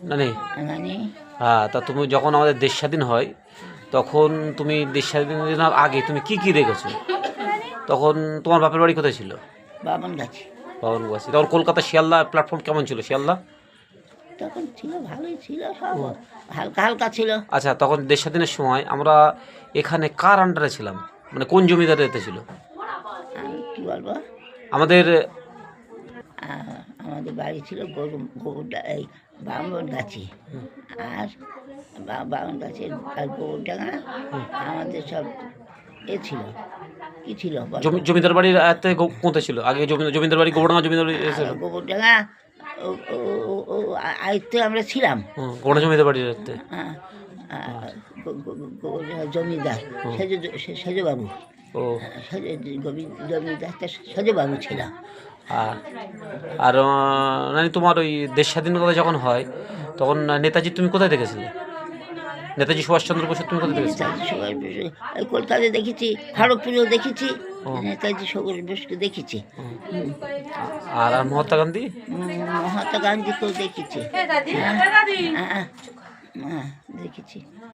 নানি নানি হ্যাঁ, তা তুমি যখন আমাদের দেশ স্বাধীন হয় তখন তুমি দেশ স্বাধীনের আগে তুমি কি কি দেখেছো? তখন তোমার বাপের বাড়ি কোথায় ছিল? বামন গাছি বাবনগাছি। তখন কলকাতা শিয়ালদা প্ল্যাটফর্ম কেমন ছিল শিয়ালদা? তখন ছিল, ভালোই ছিল, সব হালকা হালকা ছিল। আচ্ছা, তখন দেশ স্বাধীনের সময় আমরা এখানে কার আন্ডারে ছিলাম, মানে কোন জমিদারের এতে ছিল কি বলবো, আমাদের? আমাদের বাড়ি ছিল গরুটা এই বামন গাছি, আর বামন গাছের আর গরুডাঙ্গা আমাদের সব এ ছিল, কি ছিল বলো? জমিদার বাড়ির এতে কোথায় ছিল আগে? জমিদার বাড়ি গোবরডাঙ্গা জমিদার বাড়ি ছিল। গরুডাঙ্গা আয়ত্তে আমরা ছিলাম। গোবরডাঙ্গা জমিদার বাড়ির এতে। হ্যাঁ, জমিদার সেজবাবু, ও জমিদারটা সেজবাবু ছিল। আর আর মানে তোমার ওই দেশ স্বাধীনতা যখন হয় তখন নেতাজি তুমি কোথায় দেখেছিলে? নেতাজি সুভাষচন্দ্র বসু তুমি কোথায় দেখেছিলে? নেতাজি সুভাষ বসু কলকাতায় দেখেছি, খড়গপুরেও দেখেছি, নেতাজি সুভাষ বসুকে দেখেছি। আর আর মহাত্মা গান্ধী? মহাত্মা গান্ধীকেও দেখেছি, দেখেছি।